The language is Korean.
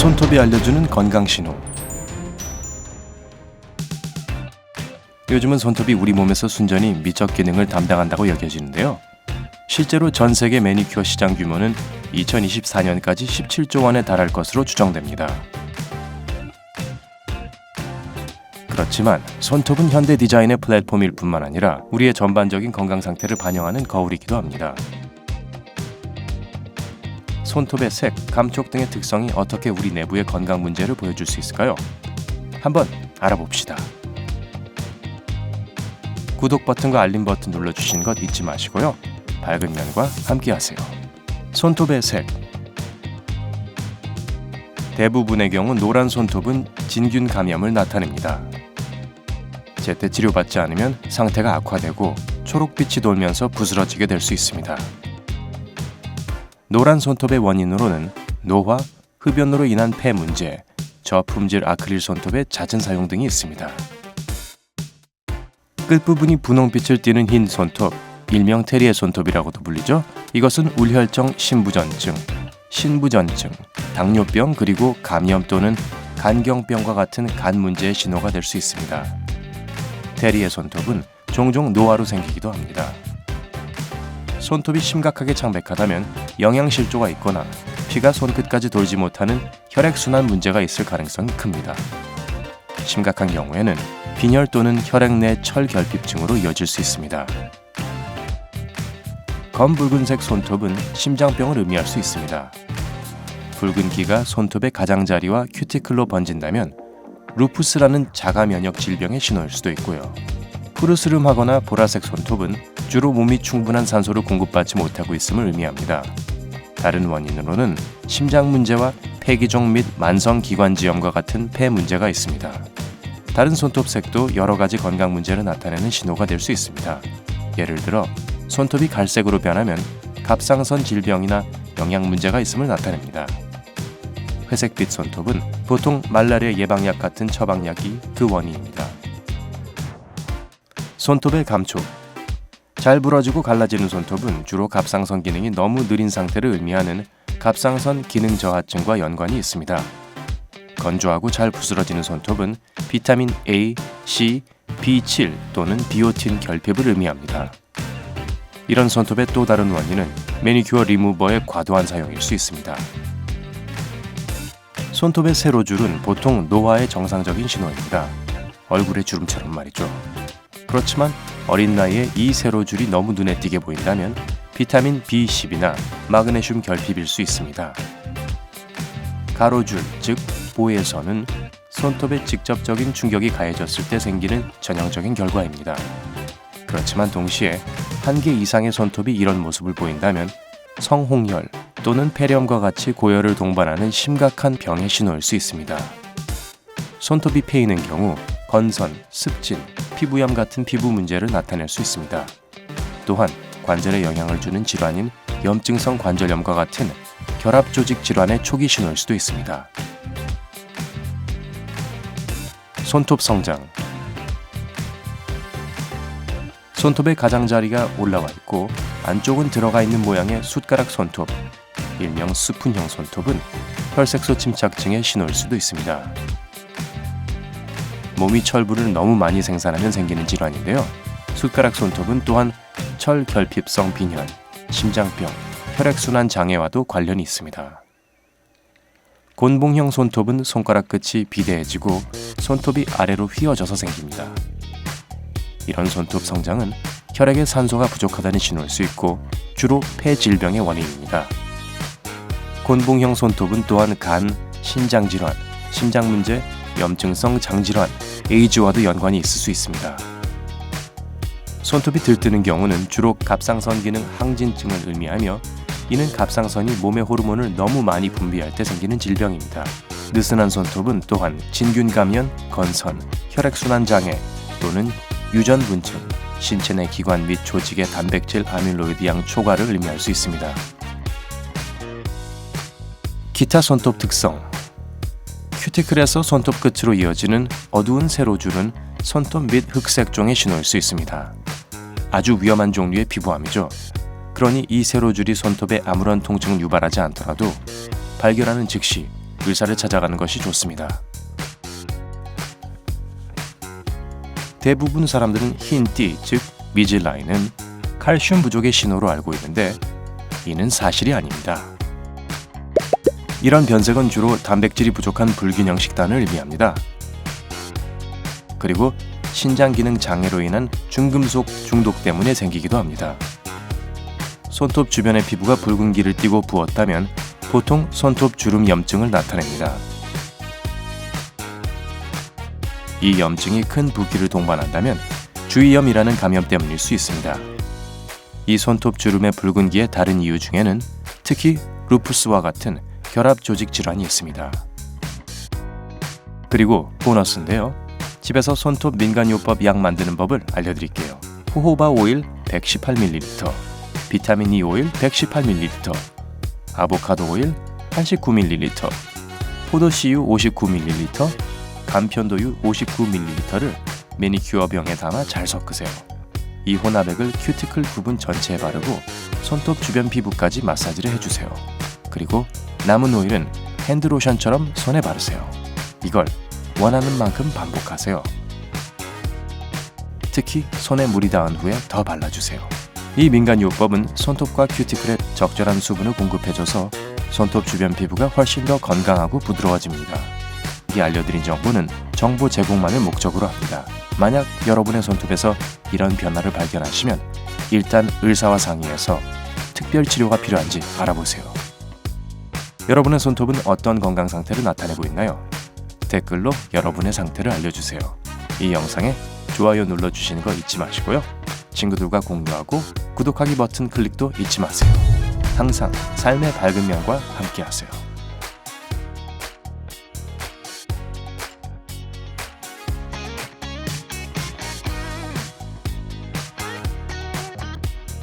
손톱이 알려주는 건강신호. 요즘은 손톱이 우리 몸에서 순전히 미적 기능을 담당한다고 여겨지는데요. 실제로 전 세계 매니큐어 시장 규모는 2024년까지 17조 원에 달할 것으로 추정됩니다. 그렇지만 손톱은 현대 디자인의 플랫폼일 뿐만 아니라 우리의 전반적인 건강 상태를 반영하는 거울이기도 합니다. 손톱의 색, 감촉 등의 특성이 어떻게 우리 내부의 건강 문제를 보여줄 수 있을까요? 한번 알아봅시다. 구독 버튼과 알림 버튼 눌러주시는 것 잊지 마시고요. 밝은 면과 함께하세요. 손톱의 색. 대부분의 경우 노란 손톱은 진균 감염을 나타냅니다. 제때 치료받지 않으면 상태가 악화되고 초록빛이 돌면서 부스러지게 될 수 있습니다. 노란 손톱의 원인으로는 노화, 흡연으로 인한 폐 문제, 저품질 아크릴 손톱의 잦은 사용 등이 있습니다. 끝부분이 분홍빛을 띠는 흰 손톱, 일명 테리의 손톱이라고도 불리죠. 이것은 우혈정 신부전증, 신부전증, 당뇨병 그리고 감염 또는 간경병과 같은 간 문제의 신호가 될 수 있습니다. 테리의 손톱은 종종 노화로 생기기도 합니다. 손톱이 심각하게 창백하다면 영양실조가 있거나 피가 손끝까지 돌지 못하는 혈액순환 문제가 있을 가능성이 큽니다. 심각한 경우에는 빈혈 또는 혈액 내 철결핍증으로 이어질 수 있습니다. 검붉은색 손톱은 심장병을 의미할 수 있습니다. 붉은 기가 손톱의 가장자리와 큐티클로 번진다면 루푸스라는 자가 면역 질병의 신호일 수도 있고요. 푸르스름하거나 보라색 손톱은 주로 몸이 충분한 산소를 공급받지 못하고 있음을 의미합니다. 다른 원인으로는 심장 문제와 폐기종 및 만성기관지염과 같은 폐 문제가 있습니다. 다른 손톱색도 여러 가지 건강 문제를 나타내는 신호가 될 수 있습니다. 예를 들어 손톱이 갈색으로 변하면 갑상선 질병이나 영양 문제가 있음을 나타냅니다. 회색빛 손톱은 보통 말라리아 예방약 같은 처방약이 그 원인입니다. 손톱의 감촉. 잘 부러지고 갈라지는 손톱은 주로 갑상선 기능이 너무 느린 상태를 의미하는 갑상선 기능 저하증과 연관이 있습니다. 건조하고 잘 부스러지는 손톱은 비타민 A, C, B7 또는 비오틴 결핍을 의미합니다. 이런 손톱의 또 다른 원인은 매니큐어 리무버의 과도한 사용일 수 있습니다. 손톱의 세로줄은 보통 노화의 정상적인 신호입니다. 얼굴의 주름처럼 말이죠. 그렇지만 어린 나이에 이 세로줄이 너무 눈에 띄게 보인다면 비타민 B10이나 마그네슘 결핍일 수 있습니다. 가로줄, 즉 보에서는 손톱에 직접적인 충격이 가해졌을 때 생기는 전형적인 결과입니다. 그렇지만 동시에 한 개 이상의 손톱이 이런 모습을 보인다면 성홍열 또는 폐렴과 같이 고열을 동반하는 심각한 병의 신호일 수 있습니다. 손톱이 패이는 경우 건선, 습진, 피부염 같은 피부 문제를 나타낼 수 있습니다. 또한 관절에 영향을 주는 질환인 염증성 관절염과 같은 결합 조직 질환의 초기 신호일 수도 있습니다. 손톱 성장. 손톱의 가장자리가 올라와 있고 안쪽은 들어가 있는 모양의 숟가락 손톱, 일명 스푼형 손톱은 혈색소 침착증의 신호일 수도 있습니다. 몸이 철분을 너무 많이 생산하면 생기는 질환인데요. 숟가락 손톱은 또한 철결핍성 빈혈, 심장병, 혈액순환 장애와도 관련이 있습니다. 곤봉형 손톱은 손가락 끝이 비대해지고 손톱이 아래로 휘어져서 생깁니다. 이런 손톱 성장은 혈액에 산소가 부족하다는 신호일 수 있고 주로 폐 질병의 원인입니다. 곤봉형 손톱은 또한 간, 신장 질환, 심장 문제, 염증성 장질환, 에이즈와도 연관이 있을 수 있습니다. 손톱이 들뜨는 경우는 주로 갑상선 기능 항진증을 의미하며 이는 갑상선이 몸의 호르몬을 너무 많이 분비할 때 생기는 질병입니다. 느슨한 손톱은 또한 진균 감염, 건선, 혈액순환 장애 또는 유전분증, 신체 내 기관 및 조직의 단백질 아밀로이드 양 초과를 의미할 수 있습니다. 기타 손톱 특성. 큐티클에서 손톱 끝으로 이어지는 어두운 세로줄은 손톱 및 흑색종의 신호일 수 있습니다. 아주 위험한 종류의 피부암이죠. 그러니 이 세로줄이 손톱에 아무런 통증을 유발하지 않더라도 발견하는 즉시 의사를 찾아가는 것이 좋습니다. 대부분 사람들은 흰 띠, 즉 미질라인은 칼슘 부족의 신호로 알고 있는데 이는 사실이 아닙니다. 이런 변색은 주로 단백질이 부족한 불균형 식단을 의미합니다. 그리고 신장 기능 장애로 인한 중금속 중독 때문에 생기기도 합니다. 손톱 주변의 피부가 붉은기를 띠고 부었다면 보통 손톱 주름 염증을 나타냅니다. 이 염증이 큰 붓기를 동반한다면 주위염이라는 감염 때문일 수 있습니다. 이 손톱 주름의 붉은기의 다른 이유 중에는 특히 루푸스와 같은 결합 조직 질환이 있습니다. 그리고 보너스인데요. 집에서 손톱 민간요법 약 만드는 법을 알려드릴게요. 호호바 오일 118ml, 비타민 E 오일 118ml, 아보카도 오일 89ml, 포도씨유 59ml, 간편도유 59ml를 매니큐어 병에 담아 잘 섞으세요. 이 혼합액을 큐티클 부분 전체에 바르고 손톱 주변 피부까지 마사지를 해주세요. 그리고 남은 오일은 핸드로션처럼 손에 바르세요. 이걸 원하는 만큼 반복하세요. 특히 손에 물이 닿은 후에 더 발라주세요. 이 민간요법은 손톱과 큐티클에 적절한 수분을 공급해줘서 손톱 주변 피부가 훨씬 더 건강하고 부드러워집니다. 이 알려드린 정보는 정보 제공만을 목적으로 합니다. 만약 여러분의 손톱에서 이런 변화를 발견하시면 일단 의사와 상의해서 특별 치료가 필요한지 알아보세요. 여러분의 손톱은 어떤 건강 상태를 나타내고 있나요? 댓글로 여러분의 상태를 알려주세요. 이 영상에 좋아요 눌러주시는 거 잊지 마시고요. 친구들과 공유하고 구독하기 버튼 클릭도 잊지 마세요. 항상 삶의 밝은 면과 함께 하세요.